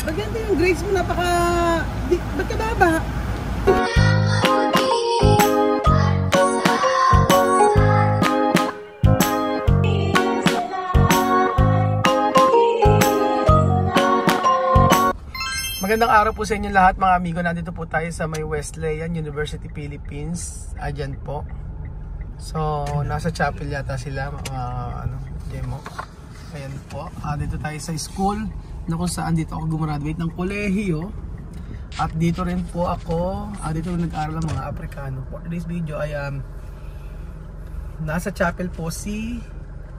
Maganda yung grades mo, ba't ka baba? Magandang araw po sa inyo lahat mga amigo. Nandito po tayo sa may Wesleyan University Philippines. Ayan po. So, nasa chapel yata sila demo. Ayan po. Dito tayo sa school na kung saan dito ako gumraduate ng kolehiyo. At dito rin po ako, dito nag-aaral ng mga Aprikano. For today's video ay nasa chapel po si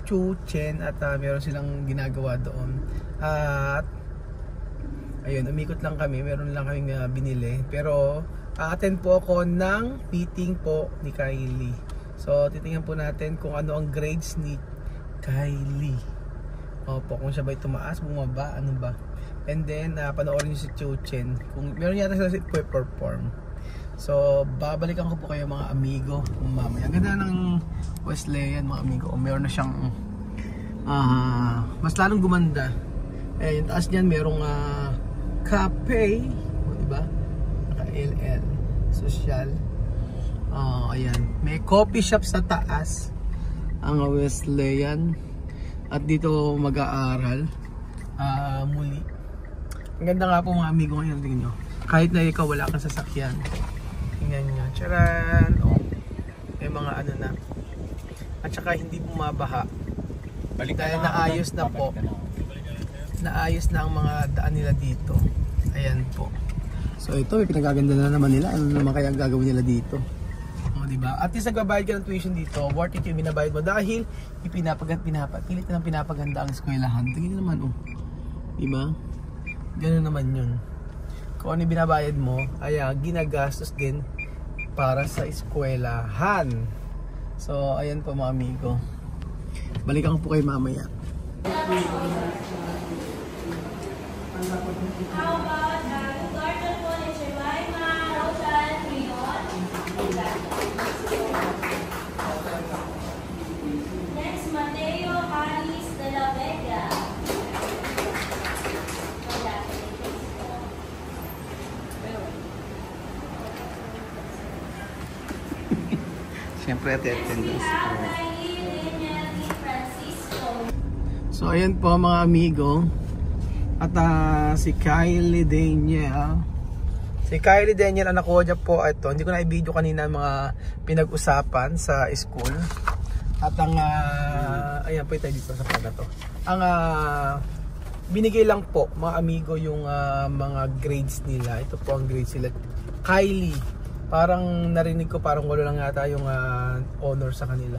Chu Chen at meron silang ginagawa doon. At ayun, umikot lang kami, meron lang kaming binili. Pero attend po ako ng meeting po ni Kylie. So titingnan po natin kung ano ang grades ni Kylie. Opo, kung siya ba'y tumaas, bumaba, ano ba. And then panoorin niyo si Chu Chen. Kung meron yata sila perform. So babalikan ko po kayo mga amigo mamaya. Ang ganda ng Wesleyan mga amigo. Meron na siyang mas lalong gumanda. Yung taas niyan merong cafe, diba? Naka-LL social. Ayan, may coffee shop sa taas ang Wesleyan at dito mag-aaral muli. Ang ganda nga po mga amigo ngayon, tingnan nyo. Kahit na ikaw wala kang sasakyan, tingnan nyo, charan. May mga ano na, at saka hindi bumabaha dahil naayos na po. Naayos na ang mga daan nila dito. Ayan po. So ito, may pinagaganda na naman nila. Ano naman kaya ang gagawin nila dito? Diba? At least nagbabayad ka ng tuition dito. Worth it yung binabayad mo dahil pilit na pinapaganda ang eskwelahan. Tingnan naman diba? Ganun naman yun. Kung ano yung binabayad mo ay ginagastos din para sa eskwelahan. So ayan po mga amigo. Balikan ko po kayo mamaya. How about Gordon po ni Jemima, Rosan, Rion? Next, Mateo Harris de la Vega. Siyempre attendance. So ayan po mga amigo. At si Kylie Daniel. Si Kylie Daniel, anak ko dyan po. Ito, hindi ko na i-video kanina mga pinag-usapan sa school. At ang ayan po tayo dito sa pala to. Ang binigay lang po mga amigo yung mga grades nila. Ito po ang grades nila. Kylie, parang narinig ko parang wala lang yata yung honor sa kanila.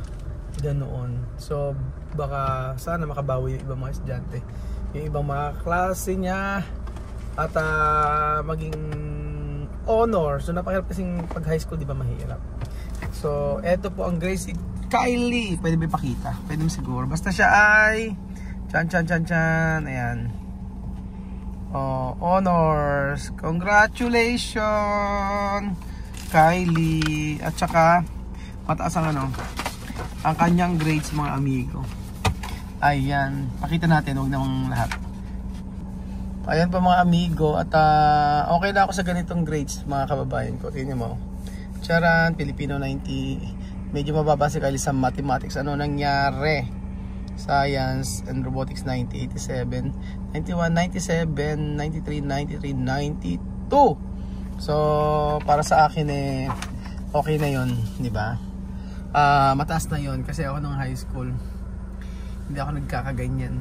Ganoon. So baka sana makabawi yung ibang mga estudyante, yung ibang mga klase niya at maging honor. So napakahirap kasing pag high school, di ba mahirap. So eto po ang grades si Kylie. Pwede ba ipakita? Pwede mo siguro. Basta siya ay chan. Ayan. Honors. Congratulations Kylie. At saka mataas ang ang kanyang grades mga amigo. Ayan, pakita natin, huwag namang lahat. Ayan pa mga amigo. At okay na ako sa ganitong grades mga kababayan ko. Tingnan mo. Charan, Filipino 90. Medyo mababa si Kylie sa mathematics. Ano nangyari? Science and robotics 90, 87, 91, 97, 93, 93, 92. So para sa akin okay na yun, di ba? Mataas na yon kasi ako nung high school hindi ako nagkakaganyan.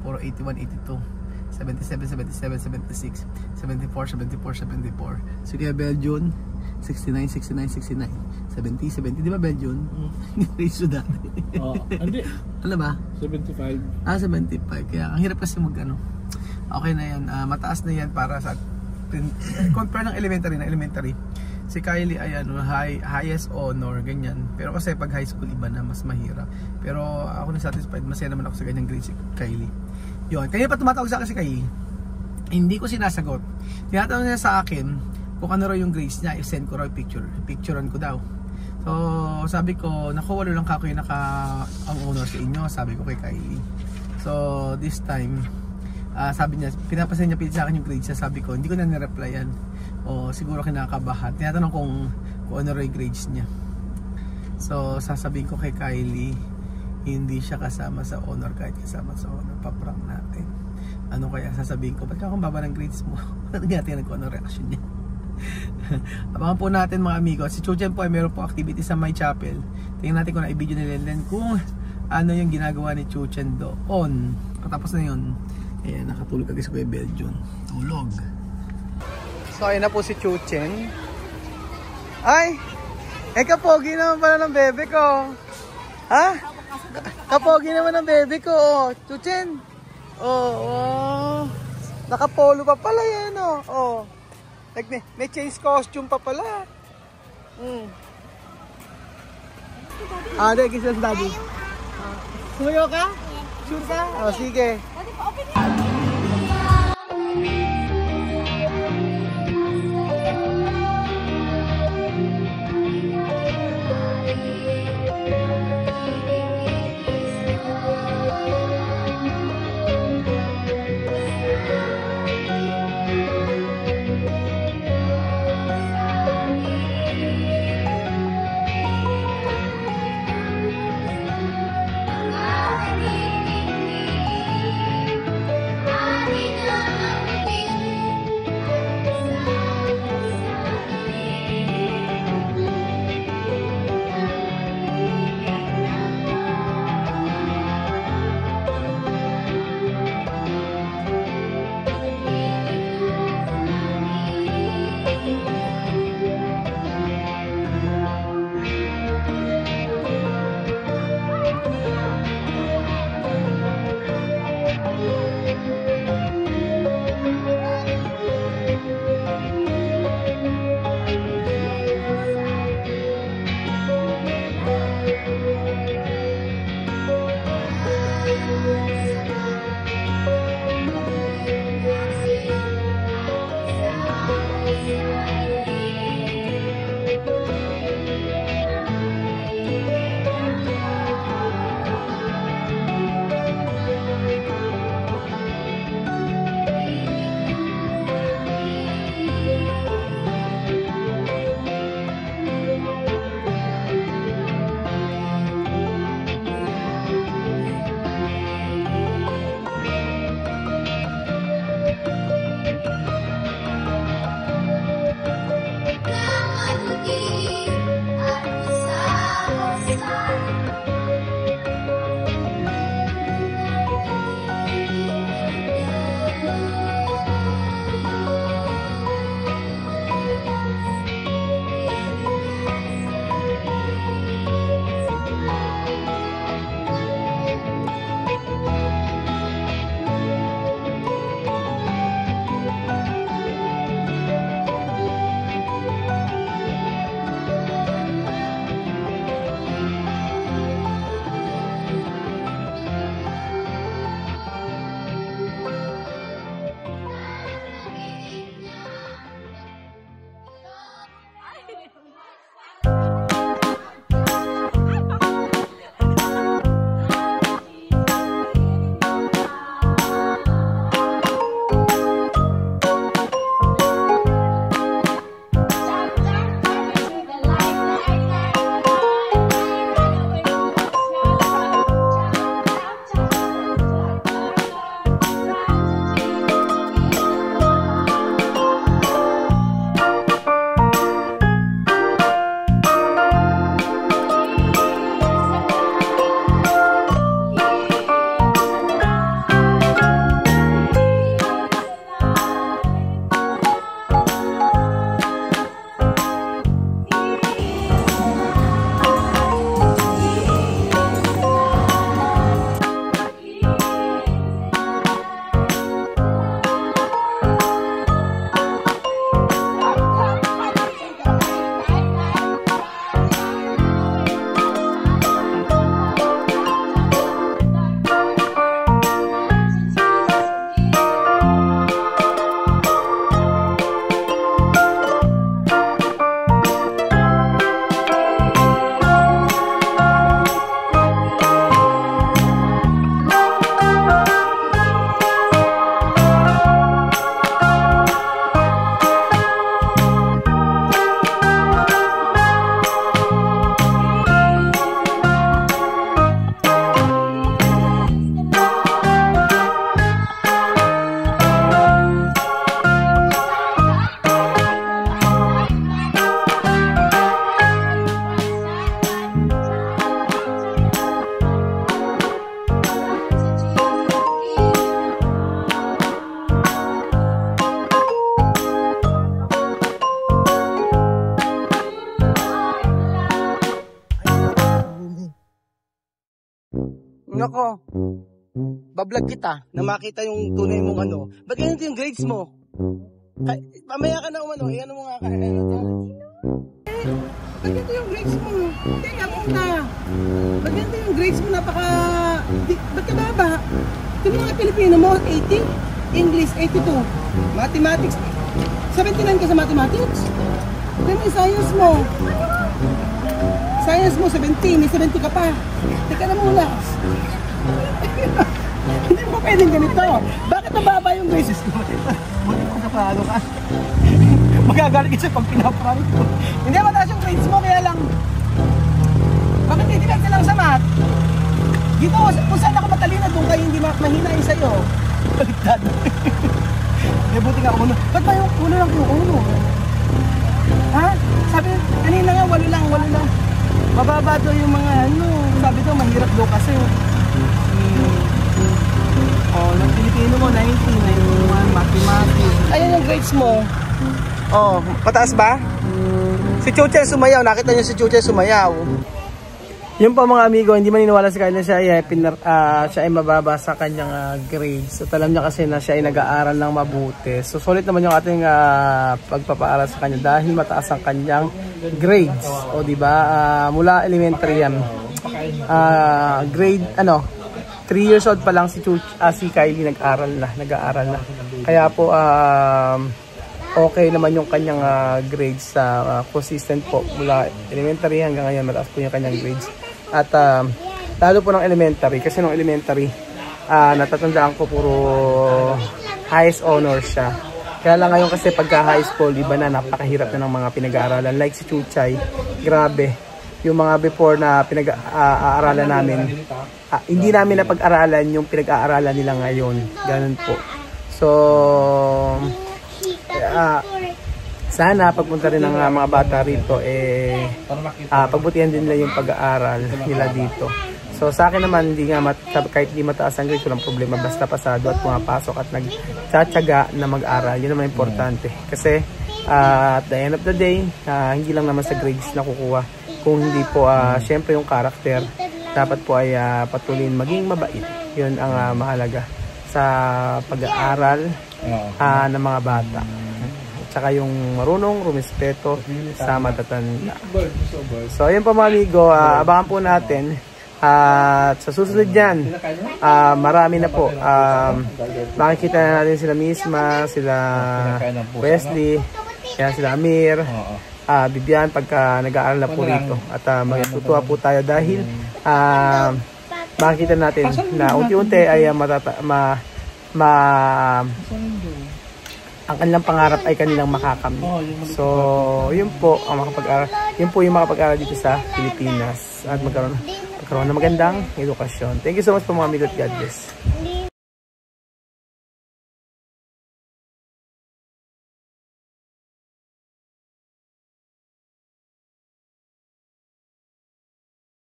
Puro 81, 82, 77, 77, 76, 74, 74. Sige Belgian 69, 69, 69, 70, di ba Belgian? Ratio dati. Hindi. Ano ba? 75. 75. Kaya ang hirap kasi okay na yan. Mataas na yan para sa compare ng elementary. Si Kylie ay highest honor, ganyan. Pero kasi pag high school iba na, mas mahirap. Pero ako na satisfied, masaya naman ako sa ganyang grade si Kylie. Yun, kaya pa tumatawag sa akin si Kylie. Hindi ko sinasagot. Tinatanong niya sa akin kung ano raw yung grades niya, i-send ko raw picturean ko daw. So sabi ko, naku, wala lang kako yung ang honor sa inyo, sabi ko kay Kylie. So this time sabi niya, pinapasend niya sa akin yung grades niya. Sabi ko, hindi ko na nireplyan. O siguro kinakabahan. Tinatanong kung ano yung grades niya. So, sasabihin ko kay Kylie, hindi siya kasama sa honor kahit kasama sa honor. Paprank natin. Ano kaya sasabihin ko? Ba't ka akong baba ng grades mo? Ano natin ano reaction niya? Abangan po natin mga amigo. Si Chuchen po ay meron po activity sa My Chapel. Tingnan natin kung na-video ni Lenlen kung ano yung ginagawa ni Chuchen doon. Katapos na yun, ayan, nakatulog agad sa Kuya Belgium. Tulog. So ayun na po si Chuchen. Ay! Kapogi naman pala ng bebe ko. Ha? Kapogi naman ng bebe ko. Chuchen. Nakapolo pa pala yan. Like may change costume pa pala. Dahil kisas daddy. Sumayo ka? Sure ka? Sige. ko. Bablog kita na makita yung tunay mong ano. Ba't ganito yung grades mo? Pamaya ka na umano. Iyan mo nga ka. Ba't ganito yung grades mo? Teka muna. Ba't ganito yung grades mo? Ba't ka baba? Yung mga Pilipino mo, 80. English, 82. Mathematics, 79 ka sa mathematics. Then yung science mo. Science mo, 70. May 70 ka pa. Teka na muna. Hindi mo pwedeng ganito. Bakit nababa yung grades mo? Buti mo kapano ka. Magagalit kasi pag pinaprank ko. Hindi mataas yung grades mo, kaya lang. Bakit hindi ka lang sa math? Dito, kung saan ako matalino, doon kayo hindi mahina yung sa'yo. Baliktad. Eh, buti nga uno. Ba't ba yung uno lang yung uno? Ha? Sabi, kanina nga, walo lang. Mababa daw yung mga ano. Sabi daw, mahirap daw kasi. Oh, ng Pilipino mo, 90, 91, mathematics. Ayan yung grades mo. Oh, pataas ba? Si Chuchay sumayaw. Nakita niyo si Chuchay sumayaw. Yung pa mga amigo, hindi maniniwala si Kyle na siya ay mababa sa kanyang grades. So alam niya kasi na siya ay nag-aaral ng mabuti. So sulit naman yung ating pagpapaaral sa kanya dahil mataas ang kanyang grades. O di ba? Mula elementary yan. Grade 3 years old pa lang si Kylie nag-aaral na. Kaya po okay naman yung kanyang grades sa consistent po mula elementary hanggang ngayon mataas po yung kanyang grades. At lalo po ng elementary kasi nung elementary natatandaan ko puro highest honors siya. Kaya lang ngayon kasi pagka high school iba na, napakahirap na ng mga pinag-aaralan like si Chuchay. Grabe yung mga before na pinag-aaralan namin, hindi namin napag-aralan yung pinag-aaralan nila ngayon. Ganun po. So sana pagpunta rin ng mga bata rito pagbutihan din nila yung pag-aaral nila dito. So sa akin naman kahit di mataas ang grade, walang problema basta pasado at pumapasok at nagtsatsaga na mag-aral. Yun naman importante kasi at the end of the day hindi lang naman sa grades na kukuha, kung hindi po syempre yung character dapat po ay patuloy maging mabait. Yun ang mahalaga sa pag-aaral ng mga bata. Tsaka yung marunong rumispeto sa matatanda. So ayun po mga amigo, abangan po natin at sa susunod dyan marami na po makikita na natin sila Misma, sila Wesley, sila Amir, Bibian pagka nag-aaral na po rito. At matutuwa po tayo dahil makikita natin na unti-unti ay ang kanilang pangarap ay kanilang makakamit. So, yun po ang yung makapag-aral dito sa Pilipinas at magkaroon ng magandang edukasyon. Thank you so much po mga amigo at God bless.